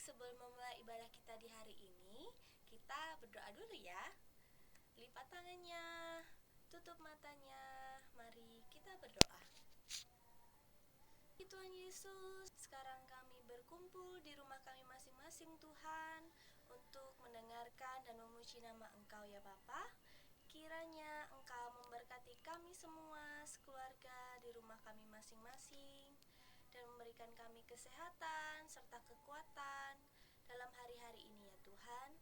sebelum memulai ibadah kita di hari ini, kita berdoa dulu ya. Lipat tangannya, tutup matanya, mari kita berdoa. Tuhan Yesus, sekarang kami berkumpul di rumah kami masing-masing Tuhan, untuk mendengarkan dan memuji nama Engkau ya Bapa. Kiranya Engkau memberkati kami semua, sekeluarga di rumah kami masing-masing, dan memberikan kami kesehatan serta kekuatan dalam hari-hari ini ya Tuhan.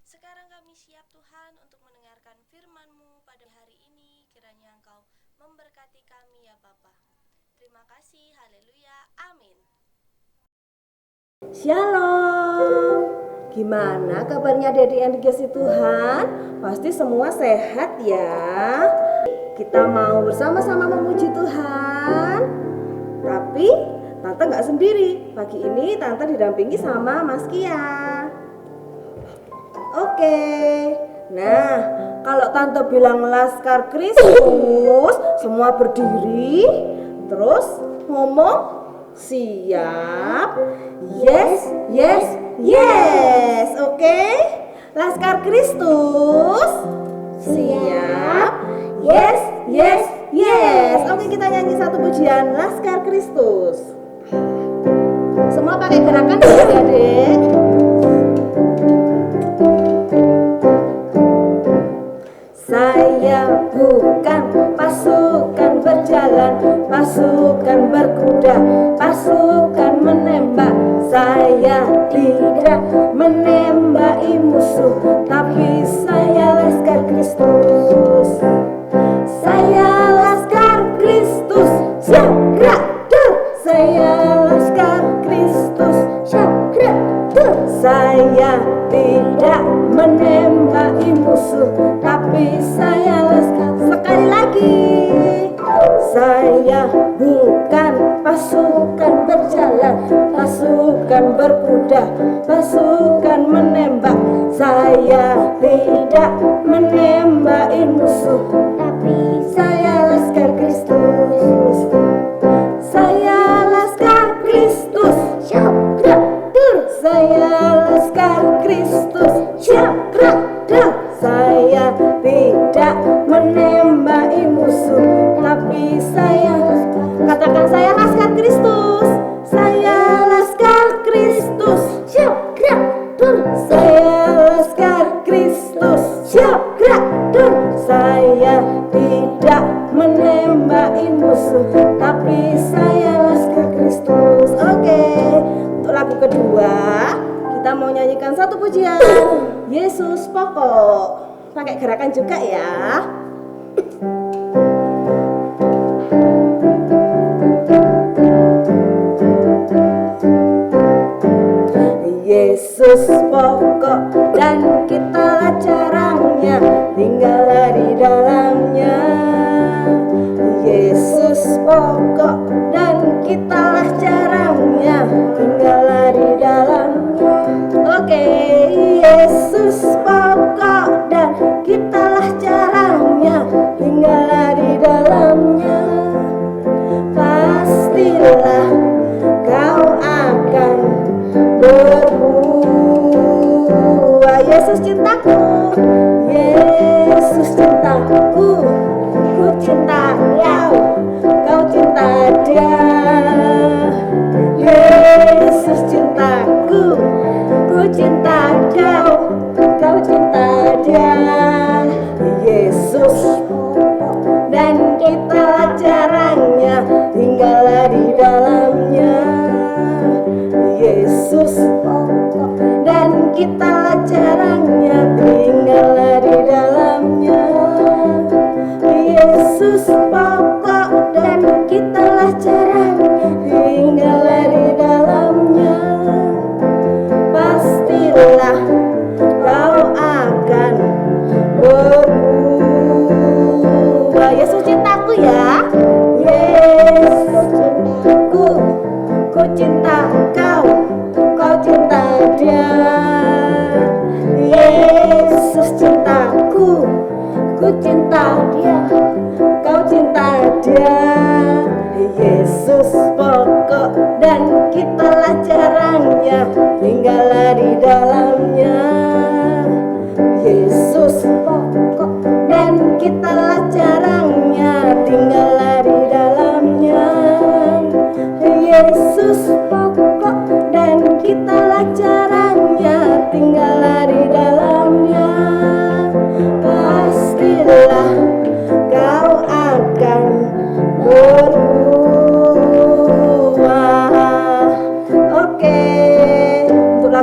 Sekarang kami siap Tuhan untuk mendengarkan firman-Mu pada hari ini. Kiranya Engkau memberkati kami ya Bapa. Terima kasih, haleluya, amin. Shalom. Gimana kabarnya Daddy and Dikasih Tuhan? Pasti semua sehat ya. Kita mau bersama-sama memuji Tuhan. Tapi Tante gak sendiri. Pagi ini Tante didampingi sama Mas Kia. Oke. Nah, kalau Tante bilang Laskar Kristus, semua berdiri, terus ngomong siap. Yes, yes, yes. Oke. Laskar Kristus. Siap. Yes, yes, yes. Oke, kita nyanyi satu pujian Laskar Kristus. Semua pakai gerakan ya, Dek. Saya bukan pasukan berjalan, pasukan berkuda, pasukan menembak. Saya tidak menembaki musuh, tapi saya Laskar Kristus. Saya Laskar Kristus, siap gerak dur. Saya Laskar Kristus, siap gerak dur. Saya tidak menembaki musuh, tapi saya Laskar. Sekali lagi. Saya bukan pasukan berjalan, pasukan berkuda, pasukan menembak. Saya tidak menembaki musuh, tapi saya Laskar Kristus. Saya Laskar Kristus, siap gerak dur. Saya Laskar Kristus, siap gerak dur. Saya tidak menembaki musuh, tapi saya Laskar. Katakan saya Laskar Kristus. Saya Laskar Kristus, siap gerak dur. Saya Laskar Kristus, siap gerak dur. Saya tidak menembaki musuh, tapi saya Laskar Kristus. Oke. Untuk lagu kedua, kita mau nyanyikan satu pujian Yesus pokok. Pakai gerakan juga ya. Yesus pokok dan kitalah caranya, tinggallah di dalamnya. Yesus pokok dan kitalah caranya, tinggallah di dalamnya. Oke, Yesus pokok dan kitalah caranya, tinggallah di dalamnya. Pastilah kau akan berbuah. Yesus cintaku, Yesus cintaku, ku cinta kau, kau cinta dia. Yesus cintaku, ku cinta kau, kau cinta dia. Yesus dan kita caranya, tinggallah di dalamnya. Yesus dan kita caranya, tinggallah di dalamnya. Yesus pokok dan kita caranya, tinggallah di dalamnya. Pastilah kau akan berubah. Yesus cintaku ya. Yesus cintaku, ku cinta kau, kau cinta dia. Yesus cintaku, ku cinta dia, kau cinta dia. Yesus pokok dan kitalah caranya, tinggal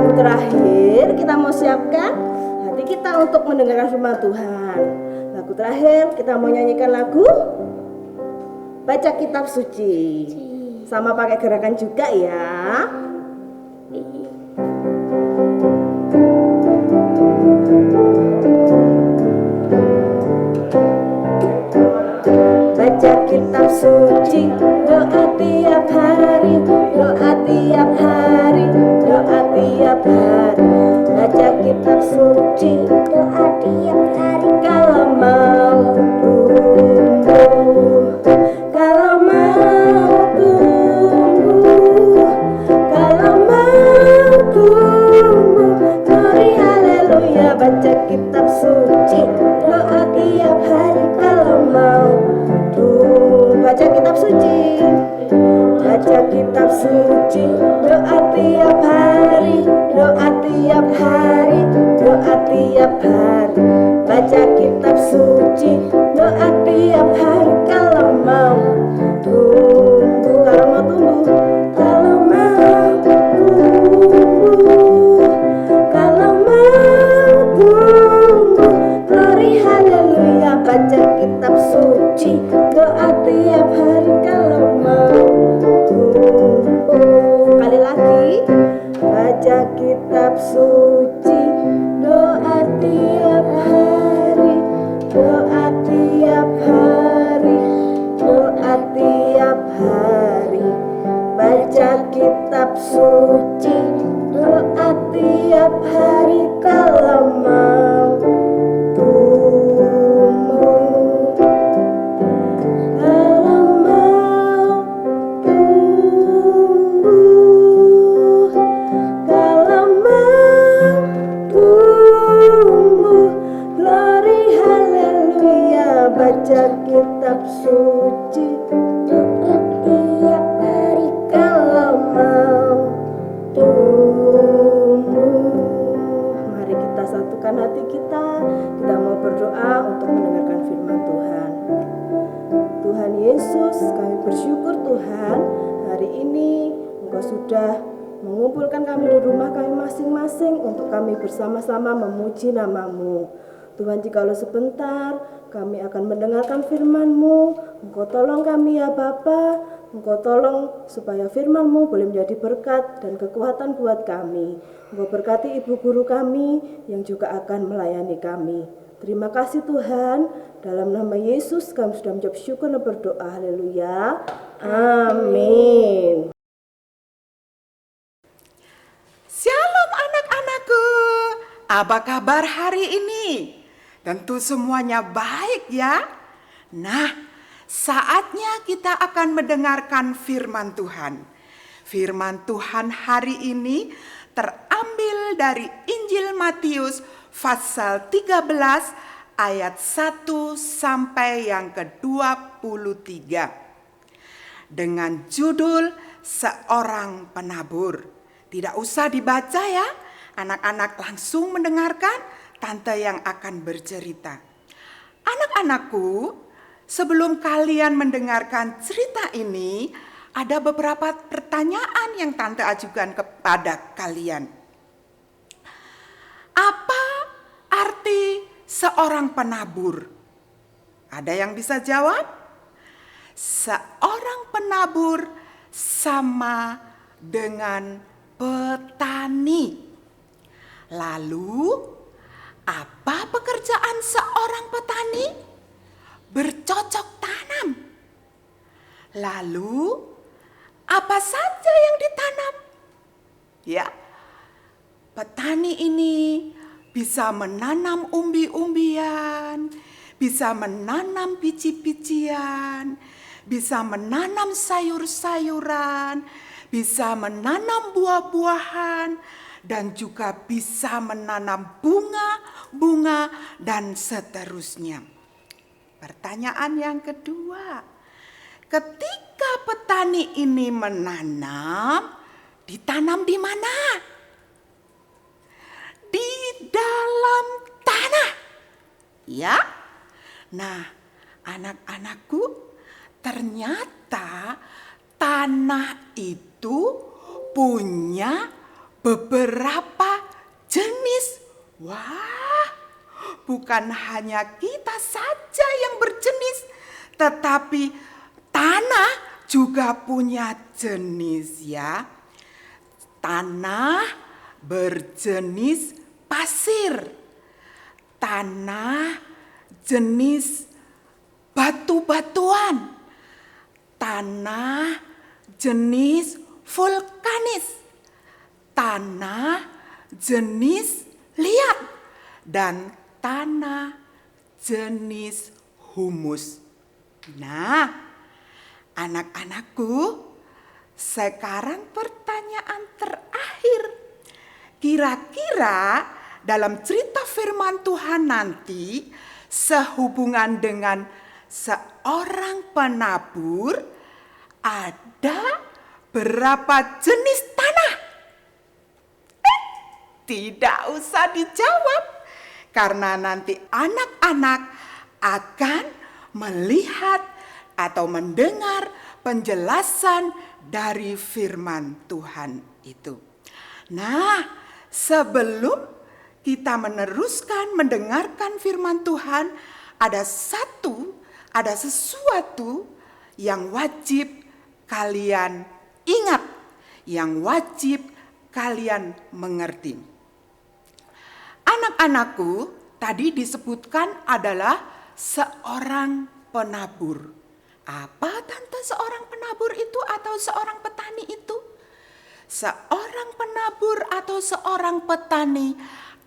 lagu terakhir kita mau siapkan hati kita untuk mendengarkan firman Tuhan. Lagu terakhir kita mau nyanyikan lagu baca kitab suci. Sama pakai gerakan juga ya. Baca kitab suci, doa tiap hari, doa tiap hari, doa tiap hari. Baca kitab suci, doa tiap hari. Kalau mau tumbuh, kalau mau tumbuh, kalau mau tumbuh, glory haleluya. Baca kitab suci, doa tiap hari. Kalau mau baca kitab suci, baca kitab suci, doa tiap hari, doa tiap hari, doa tiap hari. Baca kitab suci, doa tiap hari. Kalau mau tumbuh, kalau mau tumbuh, kalau mau tumbuh, glory haleluya. Baca kitab suci, doa tiap hari. Kalau mau tumbuh, sekali lagi, baca kitab suci, doa tiap hari, doa tiap hari, doa tiap hari. Baca kitab suci, doa tiap hari. Kalau mau tumbuh, kalau mau tumbuh, kalau mau tumbuh, glory haleluya. Baca kitab suci, doa tiap hari. Kalau mau tumbuh, mari kita satukan hati kita. Kita mau berdoa untuk mendengarkan firman Tuhan. Tuhan Yesus, kami bersyukur Tuhan, hari ini Engkau sudah mengumpulkan kami di rumah kami masing-masing untuk kami bersama-sama memuji nama-Mu. Tuhan, jikalau sebentar kami akan mendengarkan firman-Mu, Engkau tolong kami ya Bapa. Engkau tolong supaya firman-Mu boleh menjadi berkat dan kekuatan buat kami. Engkau berkati ibu guru kami yang juga akan melayani kami. Terima kasih Tuhan, dalam nama Yesus kami sudah menjawab syukur dan berdoa. Haleluya. Amin. Shalom anak-anakku, apa kabar hari ini? Tentu semuanya baik ya. Nah, saatnya kita akan mendengarkan firman Tuhan. Firman Tuhan hari ini terambil dari Injil Matius pasal 13 ayat 1 sampai yang ke-23. Dengan judul Seorang Penabur. Tidak usah dibaca ya, anak-anak langsung mendengarkan tante yang akan bercerita. Anak-anakku, sebelum kalian mendengarkan cerita ini, ada beberapa pertanyaan yang tante ajukan kepada kalian. Apa arti seorang penabur? Ada yang bisa jawab? Seorang penabur sama dengan petani. Lalu, apa pekerjaan seorang petani? Bercocok tanam. Lalu, apa saja yang ditanam? Ya, petani ini bisa menanam umbi-umbian, bisa menanam biji-bijian, bisa menanam sayur-sayuran, bisa menanam buah-buahan, dan juga bisa menanam bunga-bunga dan seterusnya. Pertanyaan yang kedua, ketika petani ini menanam, ditanam di mana? Di dalam tanah. Ya. Nah, anak-anakku, ternyata tanah itu punya beberapa jenis. Wah, bukan hanya kita saja yang berjenis, tetapi tanah juga punya jenis ya. Tanah berjenis pasir, tanah jenis batu-batuan, tanah jenis vulkanis, tanah jenis liat, dan tanah jenis humus. Nah, anak-anakku, sekarang pertanyaan terakhir. Kira-kira dalam cerita firman Tuhan nanti sehubungan dengan seorang penabur, ada berapa jenis tanah? Tidak usah dijawab, karena nanti anak-anak akan melihat atau mendengar penjelasan dari firman Tuhan itu. Nah, sebelum kita meneruskan mendengarkan firman Tuhan, ada sesuatu yang wajib kalian ingat, yang wajib kalian mengerti. Anak-anakku, tadi disebutkan adalah seorang penabur. Apa tante seorang penabur itu atau seorang petani itu? Seorang penabur atau seorang petani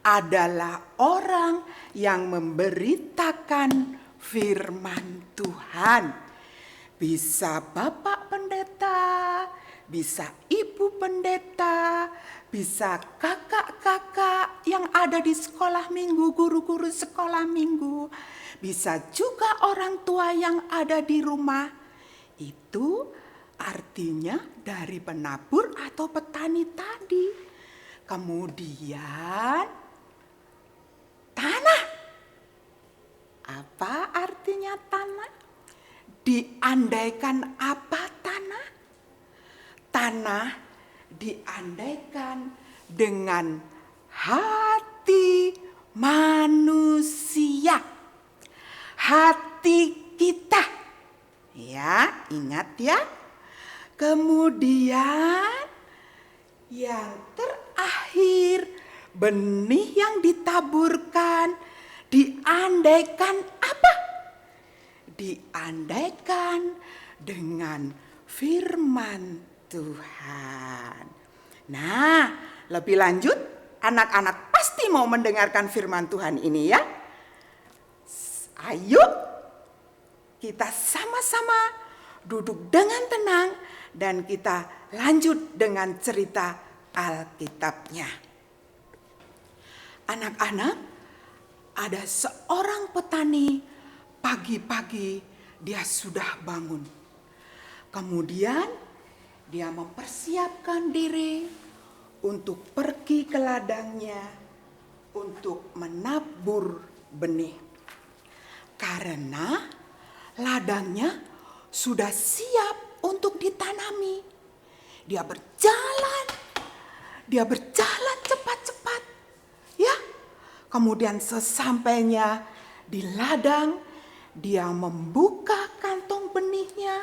adalah orang yang memberitakan firman Tuhan. Bisa Bapak Pendeta, bisa Ibu Pendeta, bisa kakak-kakak yang ada di sekolah minggu, guru-guru sekolah minggu, bisa juga orang tua yang ada di rumah. Itu artinya dari penabur atau petani tadi. Kemudian tanah. Apa artinya tanah? Diandaikan apa tanah? Tanah diandaikan dengan hati manusia. Hati kita. Ya, ingat ya. Kemudian yang terakhir, benih yang ditaburkan diandaikan apa? Diandaikan dengan firman Tuhan. Nah, lebih lanjut, anak-anak pasti mau mendengarkan firman Tuhan ini ya. Ayo kita sama-sama duduk dengan tenang dan kita lanjut dengan cerita Alkitabnya. Anak-anak, ada seorang petani, pagi-pagi dia sudah bangun. Kemudian dia mempersiapkan diri untuk pergi ke ladangnya untuk menabur benih. Karena ladangnya sudah siap untuk ditanami. Dia berjalan cepat-cepat. Ya. Kemudian sesampainya di ladang, dia membuka kantong benihnya.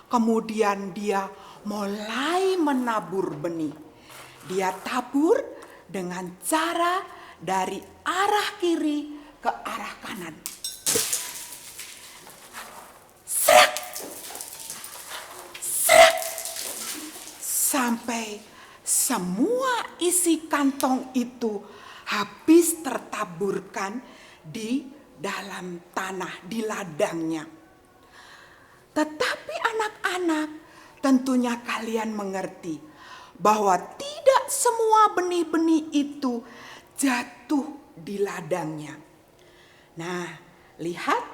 Kemudian dia mulai menabur benih. Dia tabur dengan cara dari arah kiri ke arah kanan. Serak! Serak! Sampai semua isi kantong itu habis tertaburkan di dalam tanah, di ladangnya. Tetapi anak-anak, tentunya kalian mengerti bahwa tidak semua benih-benih itu jatuh di ladangnya. Nah, lihat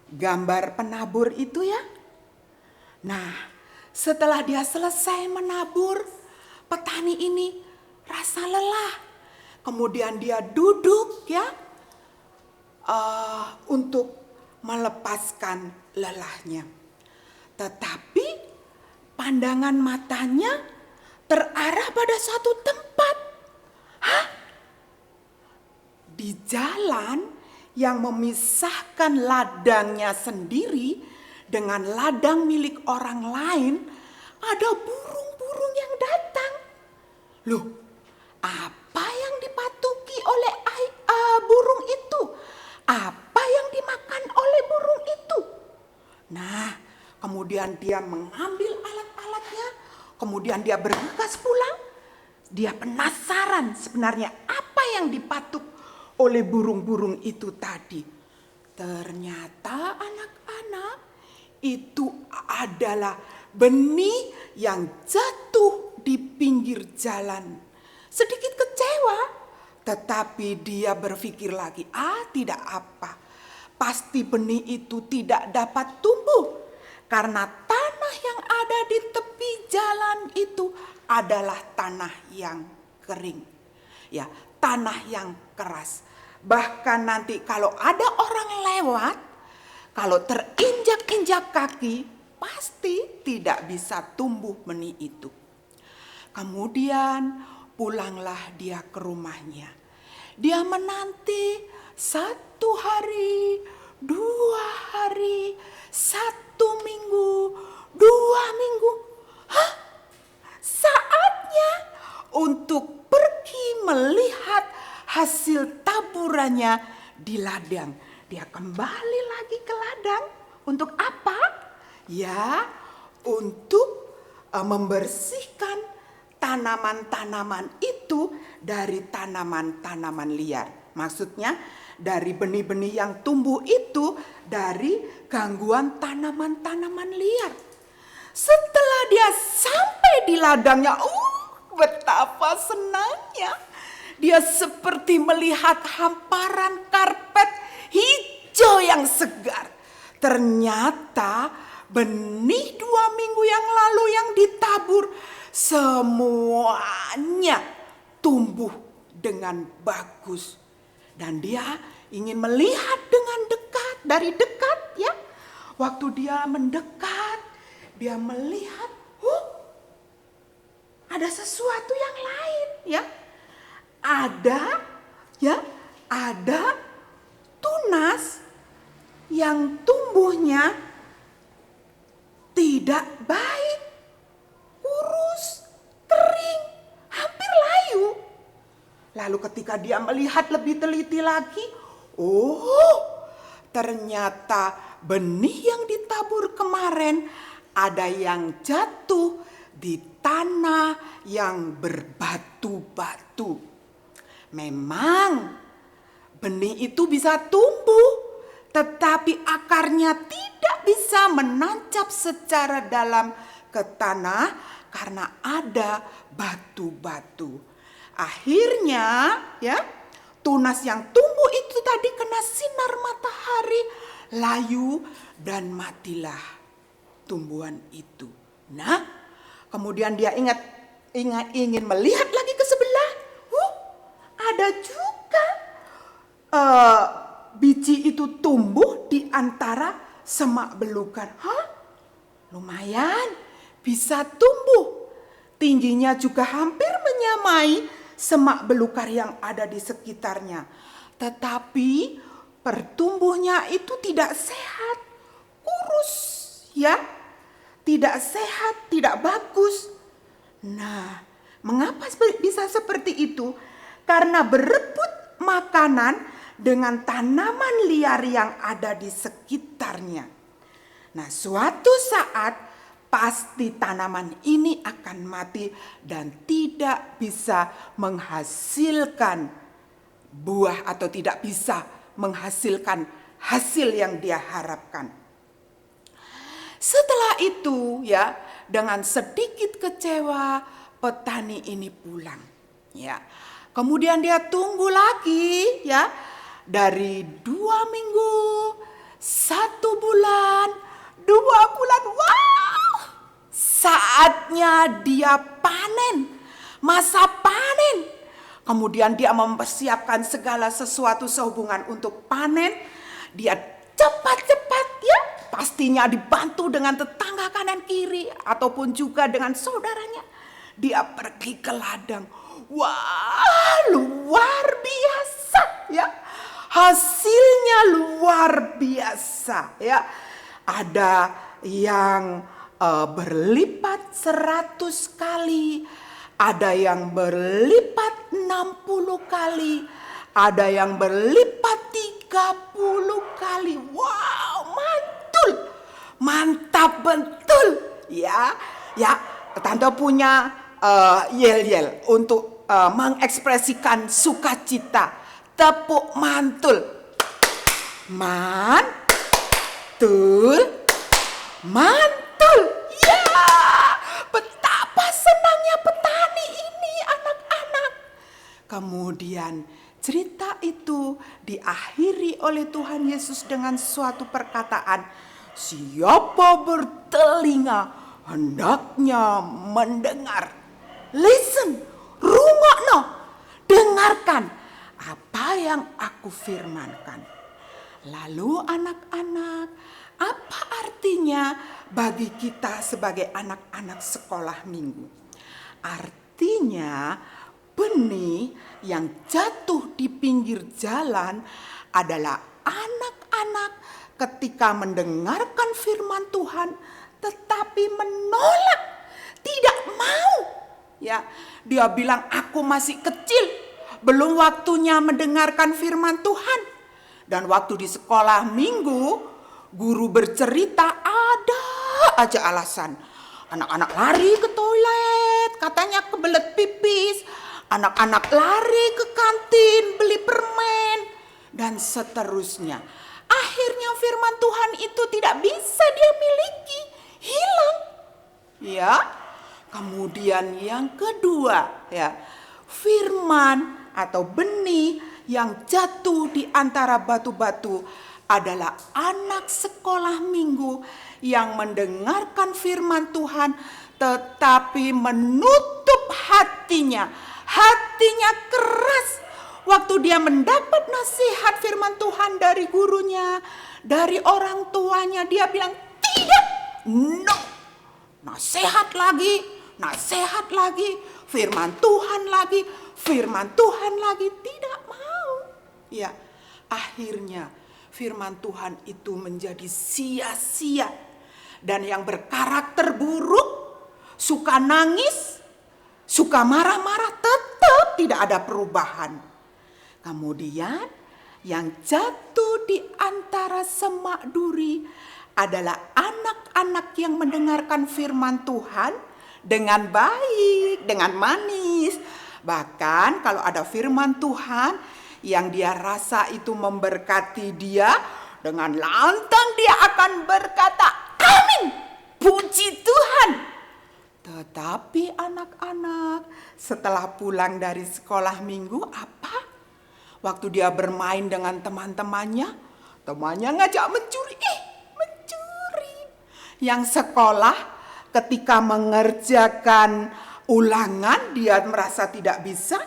gambar penabur itu ya. Nah, setelah dia selesai menabur, petani ini rasa lelah. Kemudian dia duduk ya untuk melepaskan lelahnya. Tetapi pandangan matanya terarah pada suatu tempat. di jalan yang memisahkan ladangnya sendiri dengan ladang milik orang lain, ada burung-burung yang datang. Loh, apa yang dipatuki oleh burung itu? Apa yang dimakan oleh burung itu? Nah, kemudian dia mengambil alat-alatnya, kemudian dia bergegas pulang. Dia penasaran sebenarnya apa yang dipatuk oleh burung-burung itu tadi. Ternyata anak-anak, itu adalah benih yang jatuh di pinggir jalan. Sedikit kecewa, tetapi dia berpikir lagi, tidak apa. Pasti benih itu tidak dapat tumbuh karena tanah yang ada di tepi jalan itu adalah tanah yang kering. Ya, tanah yang keras. Bahkan nanti kalau ada orang lewat, kalau terinjak-injak kaki, pasti tidak bisa tumbuh benih itu. Kemudian pulanglah dia ke rumahnya. Dia menanti 1 hari, 2 hari, 1 minggu, 2 minggu. Saatnya untuk pergi melihat hasil taburannya di ladang. Dia kembali lagi ke ladang. Untuk apa? Ya, untuk membersihkan tanaman-tanaman itu dari tanaman-tanaman liar. Maksudnya dari benih-benih yang tumbuh itu dari gangguan tanaman-tanaman liar. Setelah dia sampai di ladangnya, betapa senangnya. Dia seperti melihat hamparan karpet hijau yang segar. Ternyata benih 2 minggu yang lalu yang ditabur semuanya tumbuh dengan bagus. Dan dia ingin melihat dengan dekat, dari dekat ya. Waktu dia mendekat, dia melihat, ada sesuatu yang lain ya. Ada tunas yang tumbuhnya tidak baik, kurus, kering, hampir layu. Lalu ketika dia melihat lebih teliti lagi, ternyata benih yang ditabur kemarin ada yang jatuh di tanah yang berbatu-batu. Memang benih itu bisa tumbuh, tetapi akarnya tidak bisa menancap secara dalam ke tanah karena ada batu-batu. Akhirnya ya, tunas yang tumbuh itu tadi kena sinar matahari, layu dan matilah tumbuhan itu. Nah, kemudian dia ingin melihat lagi ke sebelah. Ada juga biji itu tumbuh di antara semak belukar. Lumayan bisa tumbuh. Tingginya juga hampir menyamai semak belukar yang ada di sekitarnya. Tetapi pertumbuhnya itu tidak sehat, kurus ya. Tidak sehat, tidak bagus. Nah, mengapa bisa seperti itu? Karena berebut makanan dengan tanaman liar yang ada di sekitarnya. Nah, suatu saat pasti tanaman ini akan mati dan tidak bisa menghasilkan buah atau tidak bisa menghasilkan hasil yang dia harapkan. Setelah itu ya, dengan sedikit kecewa petani ini pulang. Ya. Kemudian dia tunggu lagi ya, dari 2 minggu, 1 bulan, 2 bulan. Saatnya dia panen, masa panen. Kemudian dia mempersiapkan segala sesuatu sehubungan untuk panen. Dia cepat-cepat ya, pastinya dibantu dengan tetangga kanan kiri ataupun juga dengan saudaranya. Dia pergi ke ladang. Wah, luar biasa ya. hasilnya luar biasa ya. Ada yang berlipat 100 kali, ada yang berlipat 60 kali, ada yang berlipat 30 kali. Wow, mantul. Mantap betul. Ya, Tante punya yel-yel untuk mengekspresikan sukacita. Tepuk mantul. Mantul. Ya, betapa senangnya petani ini, anak-anak. Kemudian cerita itu diakhiri oleh Tuhan Yesus dengan suatu perkataan, siapa bertelinga hendaknya mendengar. Listen, rungokno, dengarkan apa yang aku firmankan. Lalu anak-anak, apa artinya bagi kita sebagai anak-anak sekolah minggu? Artinya benih yang jatuh di pinggir jalan adalah anak-anak ketika mendengarkan firman Tuhan tetapi menolak, tidak mau. Ya, dia bilang aku masih kecil, belum waktunya mendengarkan firman Tuhan. Dan waktu di sekolah minggu, guru bercerita ada aja alasan. Anak-anak lari ke toilet, katanya kebelet pipis. Anak-anak lari ke kantin beli permen, dan seterusnya. Akhirnya firman Tuhan itu tidak bisa dia miliki, hilang. Ya, kemudian yang kedua, ya, firman atau benih yang jatuh di antara batu-batu adalah anak sekolah minggu yang mendengarkan firman Tuhan tetapi menutup hatinya. Hatinya keras waktu dia mendapat nasihat firman Tuhan dari gurunya, dari orang tuanya. Dia bilang tidak, no. Nasihat lagi, firman Tuhan lagi, tidak mau. Ya, akhirnya firman Tuhan itu menjadi sia-sia. Dan yang berkarakter buruk, suka nangis, suka marah-marah, tetap tidak ada perubahan. Kemudian yang jatuh di antara semak duri adalah anak-anak yang mendengarkan firman Tuhan dengan baik, dengan manis. Bahkan kalau ada firman Tuhan yang dia rasa itu memberkati dia, dengan lantang dia akan berkata, amin, puji Tuhan. Tetapi anak-anak setelah pulang dari sekolah minggu apa? Waktu dia bermain dengan temannya ngajak mencuri. Mencuri. Yang sekolah ketika mengerjakan ulangan dia merasa tidak bisa,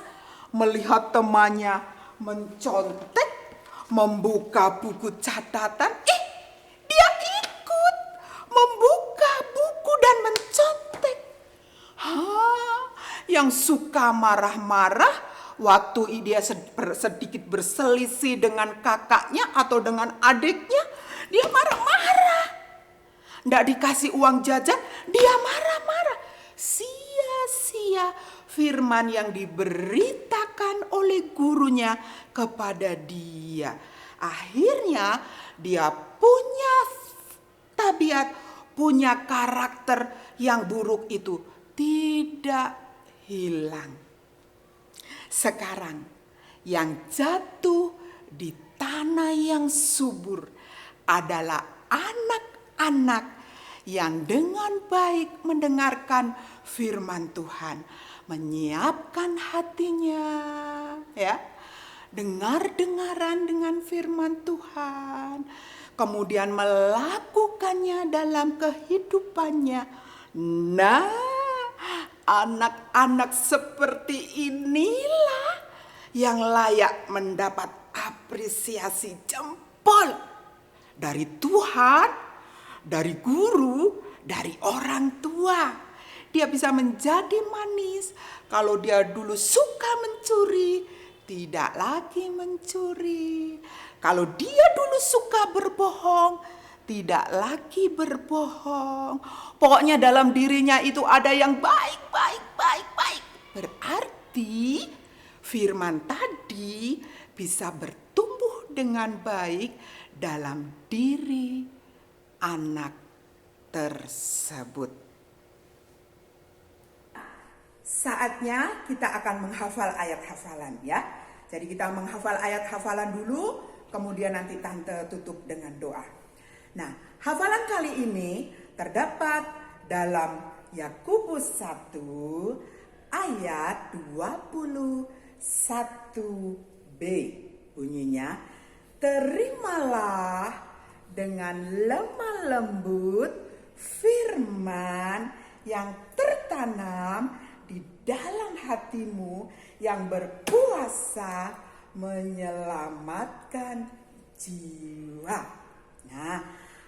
melihat temannya mencontek, membuka buku catatan. Dia ikut membuka buku dan mencontek. Yang suka marah-marah waktu dia sedikit berselisih dengan kakaknya atau dengan adiknya, dia marah-marah. Nggak dikasih uang jajan, dia marah-marah. Sia-sia firman yang diberitakan oleh gurunya kepada dia. Akhirnya dia punya tabiat, punya karakter yang buruk itu tidak hilang. Sekarang yang jatuh di tanah yang subur adalah anak-anak yang dengan baik mendengarkan firman Tuhan, menyiapkan hatinya, ya, dengar-dengaran dengan firman Tuhan, kemudian melakukannya dalam kehidupannya. Nah, anak-anak seperti inilah yang layak mendapat apresiasi jempol dari Tuhan, dari guru, dari orang tua. Dia bisa menjadi manis. Kalau dia dulu suka mencuri, tidak lagi mencuri. Kalau dia dulu suka berbohong, tidak lagi berbohong. Pokoknya dalam dirinya itu ada yang baik. Berarti firman tadi bisa bertumbuh dengan baik dalam diri anak tersebut. Saatnya kita akan menghafal ayat hafalan ya. Jadi kita menghafal ayat hafalan dulu, kemudian nanti Tante tutup dengan doa. Nah, hafalan kali ini terdapat dalam Yakobus 1 ayat 21b. Bunyinya, terimalah dengan lemah lembut firman yang tertanam di dalam hatimu yang berkuasa menyelamatkan jiwa. Nah,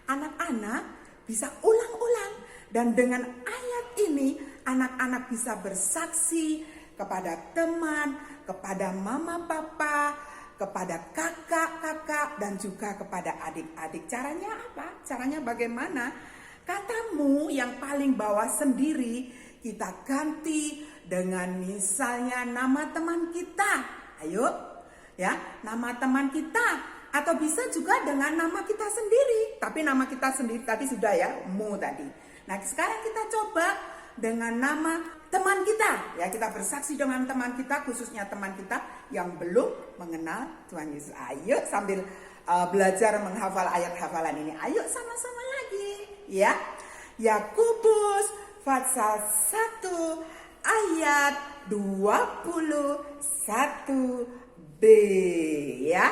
anak-anak bisa ulang-ulang dan dengan ayat ini anak-anak bisa bersaksi kepada teman, kepada mama papa, kepada kakak-kakak dan juga kepada adik-adik. Caranya apa? Caranya bagaimana? Katamu yang paling bawah sendiri kita ganti dengan misalnya nama teman kita. Ayo, ya, nama teman kita. Atau bisa juga dengan nama kita sendiri. Tapi nama kita sendiri tadi sudah ya, mu tadi. Nah, sekarang kita coba dengan nama teman kita. Ya, kita bersaksi dengan teman kita, khususnya teman kita yang belum mengenal Tuhan Yesus. Ayo sambil belajar menghafal ayat hafalan ini. Ayo sama-sama lagi, ya. Yakobus pasal 1 ayat 21b, ya.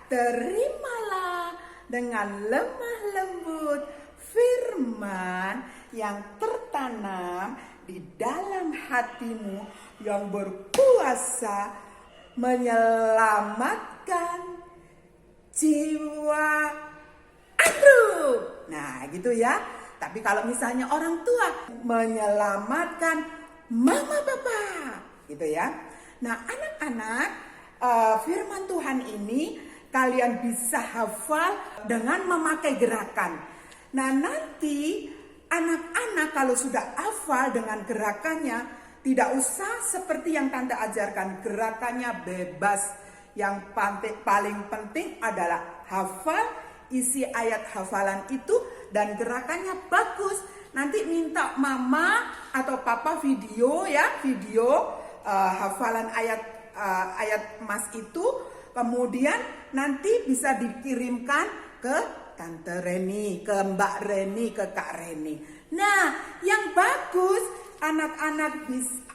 Terimalah dengan lemah lembut firman yang tertanam di dalam hatimu yang berkuasa menyelamatkan jiwa Andrew. Nah, gitu ya. Tapi kalau misalnya orang tua menyelamatkan mama papa, gitu ya. Nah, anak-anak, firman Tuhan ini kalian bisa hafal dengan memakai gerakan. Nah, nanti anak-anak kalau sudah hafal dengan gerakannya, tidak usah seperti yang Tante ajarkan, gerakannya bebas. Yang paling penting adalah hafal isi ayat hafalan itu dan gerakannya bagus. Nanti minta mama atau papa video ya, video hafalan ayat mas itu. Kemudian nanti bisa dikirimkan ke Tante Reni, ke Mbak Reni, ke Kak Reni. Nah, yang bagus anak-anak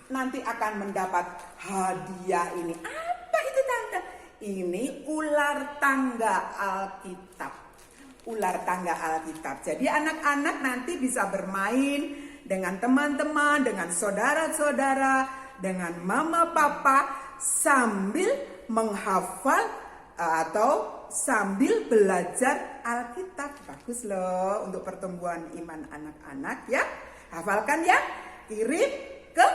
nanti akan mendapat hadiah ini. Apa itu Tante? Ini ular tangga Alkitab. Ular tangga Alkitab. Jadi anak-anak nanti bisa bermain dengan teman-teman, dengan saudara-saudara, dengan mama papa sambil menghafal atau sambil belajar Alkitab. Bagus loh untuk pertumbuhan iman anak-anak ya. Hafalkan ya. Kirim ke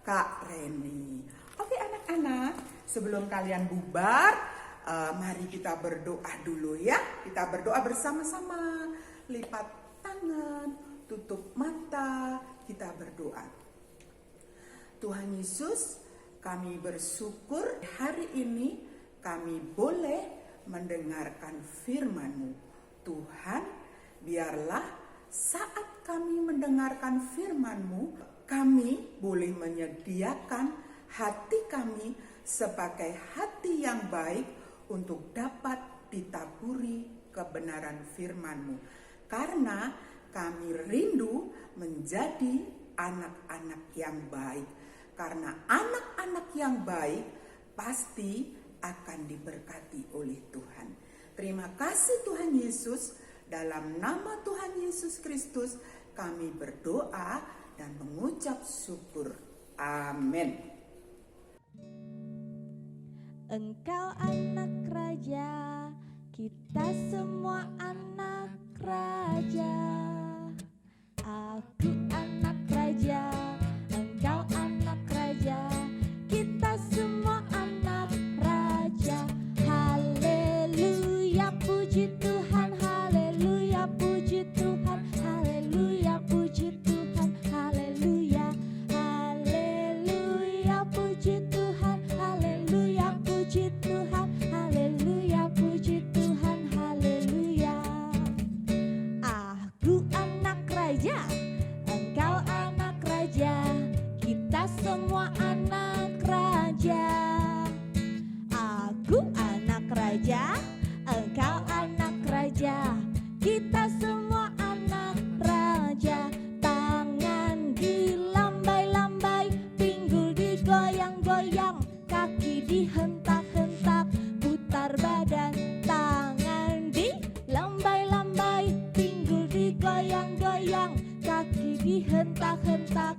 Kak Reni. Oke anak-anak, sebelum kalian bubar, mari kita berdoa dulu ya. Kita berdoa bersama-sama. Lipat tangan, tutup mata, kita berdoa. Tuhan Yesus, kami bersyukur hari ini kami boleh mendengarkan firman-Mu. Tuhan, biarlah saat kami mendengarkan firman-Mu, kami boleh menyediakan hati kami sebagai hati yang baik untuk dapat ditaburi kebenaran firman-Mu. Karena kami rindu menjadi anak-anak yang baik. Karena anak-anak yang baik pasti akan diberkati oleh Tuhan. Terima kasih Tuhan Yesus. Dalam nama Tuhan Yesus Kristus kami berdoa dan mengucap syukur. Amin. Engkau anak raja, kita semua anak raja. Aku anak raja, engkau anak raja, kita semua anak raja, engkau anak raja, kita semua anak raja. Tangan dilambai-lambai, pinggul digoyang-goyang, kaki dihentak-hentak, putar badan. Tangan dilambai-lambai, pinggul digoyang-goyang, kaki dihentak-hentak,